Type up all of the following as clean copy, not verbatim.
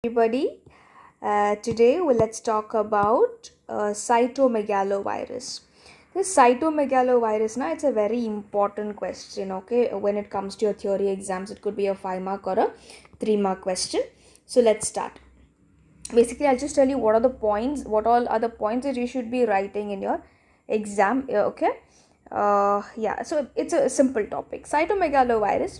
Everybody. Today let's talk about cytomegalovirus. This cytomegalovirus, now it's a very important question. Okay, when it comes to your theory exams, it could be a 5 mark or a 3 mark question. So let's start. Basically, I'll just tell you what all are the points that you should be writing in your exam. Okay, so it's a simple topic. Cytomegalovirus,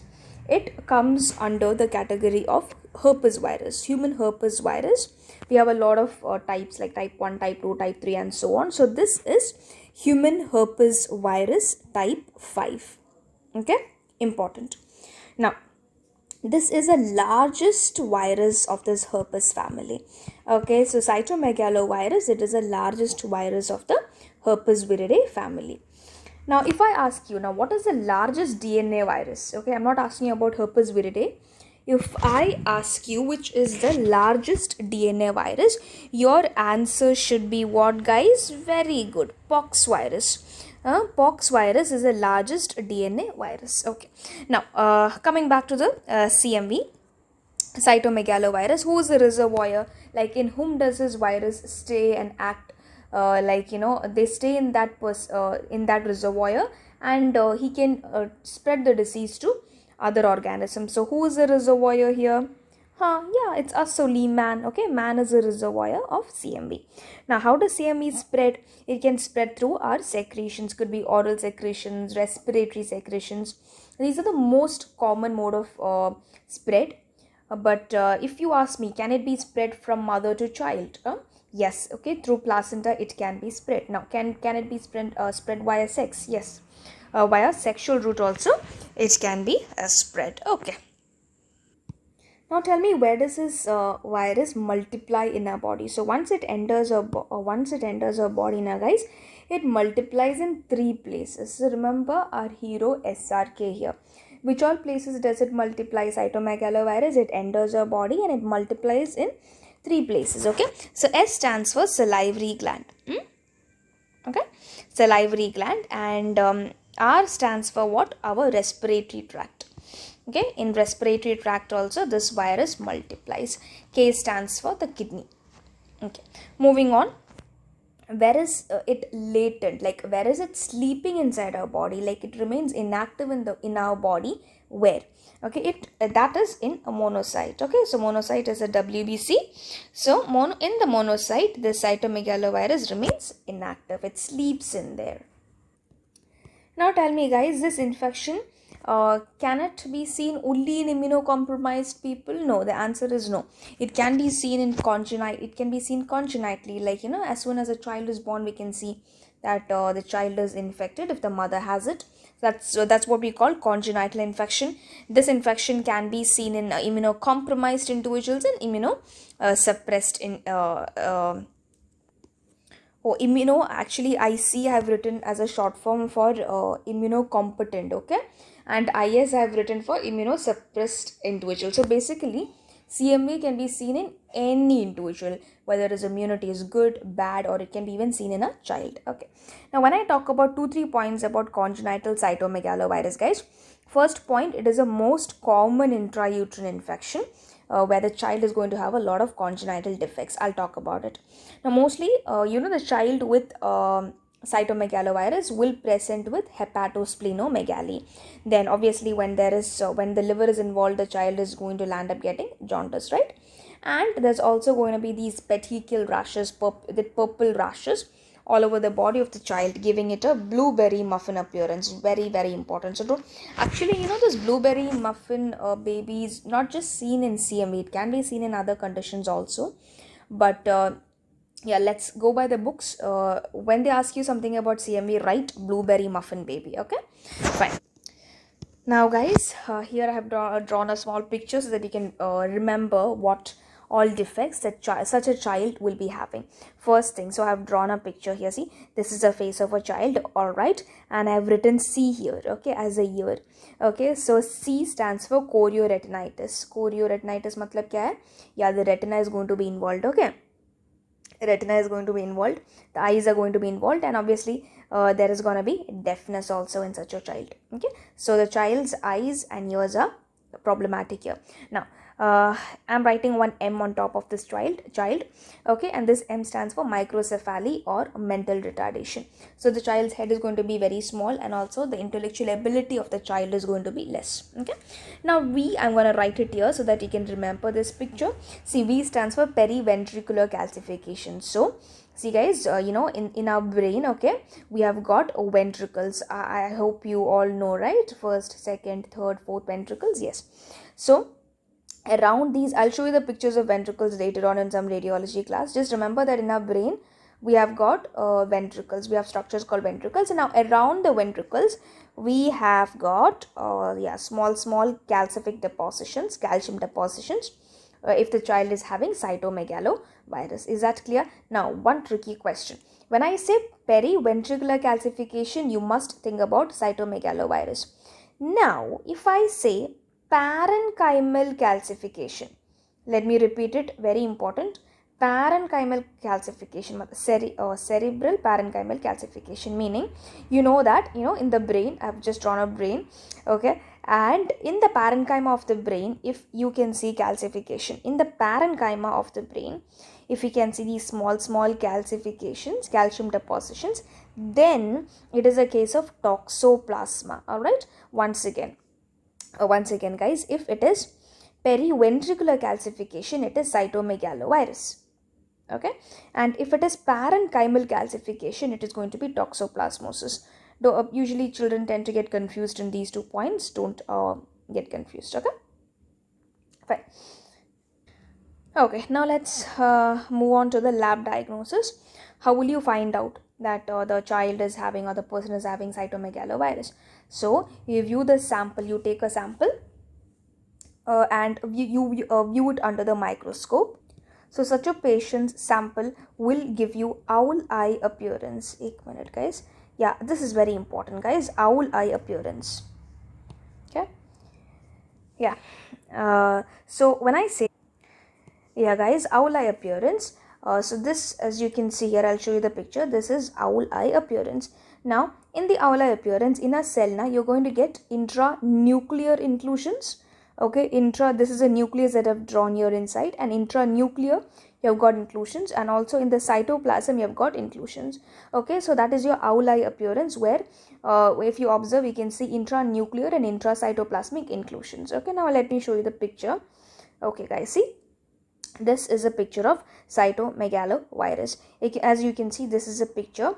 it comes under the category of herpes virus, human herpes virus. We have a lot of types like type 1, type 2, type 3 and so on. So this is human herpes virus type 5. Okay, important. Now, this is the largest virus of this herpes family. Okay, so cytomegalovirus, it is the largest virus of the herpes viridae family. Now, if I ask you, now what is the largest DNA virus? Okay, I'm not asking you about herpes viridae. If I ask you which is the largest DNA virus, your answer should be what, guys? Very good. Pox virus. Pox virus is the largest DNA virus. Okay. Now, coming back to the CMV, cytomegalovirus. Who is the reservoir? Like, in whom does this virus stay and act? They stay in that reservoir, and he can spread the disease to other organisms. So who is the reservoir here? Yeah, it's us only, man. Okay, man is a reservoir of CMV. Now, how does CMV spread? It can spread through our secretions. Could be oral secretions, respiratory secretions. These are the most common mode of spread. But if you ask me, can it be spread from mother to child? Yes. Okay, through placenta it can be spread. Now, can it be spread via sex? Yes. Via sexual route also it can be spread. Okay. Now tell me, where does this virus multiply in our body? So once it enters our body now, guys, it multiplies in 3 places. So remember our hero SRK here. Which all places does it multiply? Cytomegalovirus, it enters our body and it multiplies in 3 places. Okay. So S stands for salivary gland. Okay. Salivary gland, and R stands for what? Our respiratory tract. Okay, in respiratory tract also this virus multiplies. K stands for the kidney. Okay, moving on. Where is it latent? Like, where is it sleeping inside our body? Like, it remains inactive in our body. Where? Okay, that is in a monocyte. Okay, so monocyte is a WBC. So in the monocyte, the cytomegalovirus remains inactive. It sleeps in there. Now tell me, guys, this infection, can it be seen only in immunocompromised people? No, the answer is no. It can be seen congenitally. Like, as soon as a child is born, we can see that the child is infected if the mother has it. That's what we call congenital infection. This infection can be seen in immunocompromised individuals and immunosuppressed actually IC I have written as a short form for immunocompetent, okay, and IS I have written for immunosuppressed individual. So basically, CMV can be seen in any individual, whether his immunity is good, bad, or it can be even seen in a child. Okay. Now, when I talk about 2-3 points about congenital cytomegalovirus, guys, first point, it is a most common intrauterine infection. Where the child is going to have a lot of congenital defects. I'll talk about it. Now, mostly, the child with cytomegalovirus will present with hepatosplenomegaly. Then, obviously, when the liver is involved, the child is going to land up getting jaundice, right? And there's also going to be these petechial rashes, the purple rashes all over the body of the child, giving it a blueberry muffin appearance. Very, very important. So actually, this blueberry muffin baby is not just seen in CMV. It can be seen in other conditions also. But yeah, let's go by the books. When they ask you something about CMV, write blueberry muffin baby. Okay, fine. Now, guys, here I have drawn a small picture so that you can remember what all defects that such a child will be having. First thing, so I have drawn a picture here. See, this is the face of a child, all right, and I have written C here, okay, as a ear. Okay, so C stands for chorioretinitis. Chorioretinitis matlab kya hai? Yeah, the retina is going to be involved. Okay, retina is going to be involved, the eyes are going to be involved, and obviously there is going to be deafness also in such a child. Okay, so the child's eyes and ears are problematic here. Now, I'm writing one M on top of this child, okay, and this M stands for microcephaly or mental retardation. So the child's head is going to be very small, and also the intellectual ability of the child is going to be less. Okay, now I'm going to write it here so that you can remember this picture. See, V stands for periventricular calcification. So see guys, in our brain, okay, we have got ventricles. I hope you all know, right? First, second, third, fourth ventricles. Yes. So around these, I'll show you the pictures of ventricles later on in some radiology class. Just remember that in our brain we have got ventricles. We have structures called ventricles, and now around the ventricles we have got small calcific depositions, calcium depositions, if the child is having cytomegalovirus. Is that clear? Now, one tricky question. When I say periventricular calcification, you must think about cytomegalovirus. Now, if I say parenchymal calcification, let me repeat it, very important. Parenchymal calcification, cerebral parenchymal calcification, meaning that in the brain, I've just drawn a brain, okay, and in the parenchyma of the brain, if you can see calcification in the parenchyma of the brain, if you can see these small calcifications, calcium depositions, then it is a case of toxoplasma. All right, once again guys, if it is periventricular calcification, it is cytomegalovirus. Okay, and if it is parenchymal calcification, it is going to be toxoplasmosis. Though usually children tend to get confused in these 2 points. Don't get confused. Okay, fine. Okay, now let's move on to the lab diagnosis. How will you find out that the child is having, or the person is having, cytomegalovirus? So you view the sample, you take a sample and you view it under the microscope. So such a patient's sample will give you owl eye appearance. 1 minute guys. Yeah, this is very important guys. Owl eye appearance. Okay. Yeah. So when I say, yeah guys, owl eye appearance. So this, as you can see here, I'll show you the picture. This is owl eye appearance. Now in the owl eye appearance, in a cell, now you're going to get intranuclear inclusions. Okay, this is a nucleus that I've drawn here inside, and intranuclear you have got inclusions, and also in the cytoplasm you have got inclusions. Okay, so that is your owl eye appearance, where if you observe, you can see intranuclear and intracytoplasmic inclusions. Okay, now let me show you the picture. Okay guys, see, this is a picture of cytomegalovirus. As you can see, this is a picture,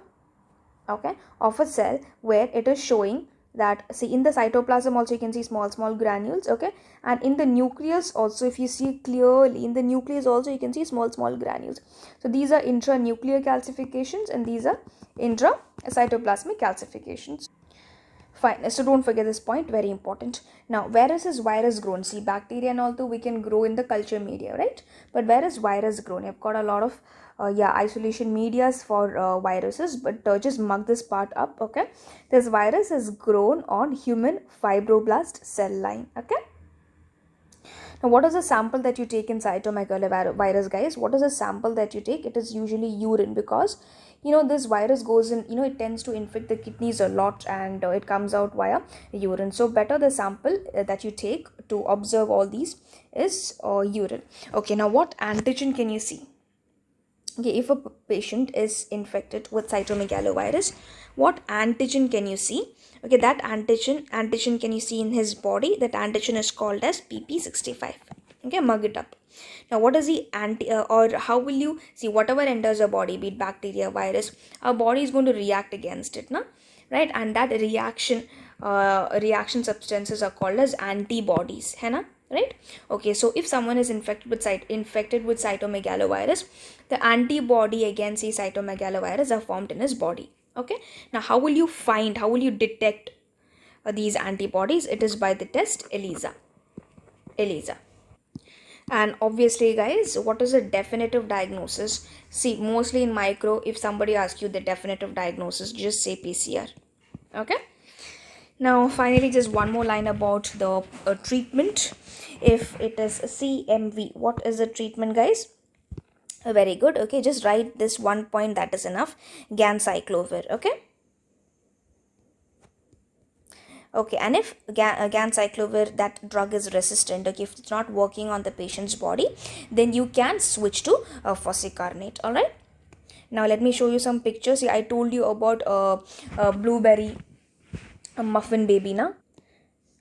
okay, of a cell where it is showing that, see, in the cytoplasm also you can see small granules, okay, and in the nucleus also, if you see clearly, in the nucleus also you can see small granules. So these are intranuclear calcifications, and these are intracytoplasmic calcifications. Fine, so don't forget this point, very important. Now, where is this virus grown? See, bacteria and all, we can grow in the culture media, right? But where is virus grown? You've got a lot of isolation medias for viruses, but just mark this part up, okay? This virus is grown on human fibroblast cell line, okay? Now, what is the sample that you take in cytomegalovirus, guys? What is the sample that you take? It is usually urine, because this virus goes in, it tends to infect the kidneys a lot, and it comes out via urine. So better the sample that you take to observe all these is urine. Okay, now what antigen can you see? Okay, if a patient is infected with cytomegalovirus, what antigen can you see? Okay, that antigen can you see in his body? That antigen is called as PP65. Okay, mug it up. Now, what is the or how will you see whatever enters your body, be it bacteria, virus, our body is going to react against it, no? Right? And that reaction substances are called as antibodies, है ना? Right? Okay, so if someone is infected with cytomegalovirus, the antibody against the cytomegalovirus are formed in his body. Okay, now how will you detect these antibodies? It is by the test ELISA. And obviously guys, what is a definitive diagnosis? See, mostly in micro, if somebody asks you the definitive diagnosis, just say PCR. Okay, now finally, just one more line about the treatment. If it is CMV, what is the treatment, guys? Very good. Okay, just write this one point, that is enough. Ganciclovir. Okay. Okay, and if ganciclovir, that drug is resistant, okay, if it's not working on the patient's body, then you can switch to fosicarnate. All right. Now let me show you some pictures. I told you about blueberry muffin baby, na?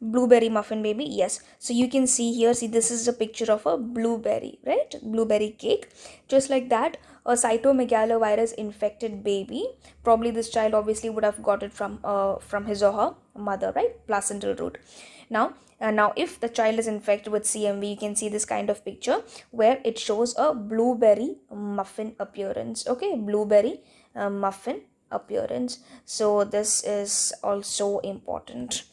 Blueberry muffin baby, yes. So you can see here, see, this is a picture of a blueberry, right? Blueberry cake. Just like that, a cytomegalovirus infected baby, probably this child obviously would have got it from his or her mother, right? Placental route. Now if the child is infected with CMV, you can see this kind of picture where it shows a blueberry muffin appearance. Okay, blueberry muffin appearance. So this is also important.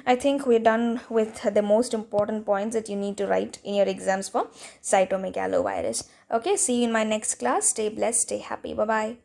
I think we're done with the most important points that you need to write in your exams for cytomegalovirus. Okay, see you in my next class. Stay blessed, stay happy. Bye bye.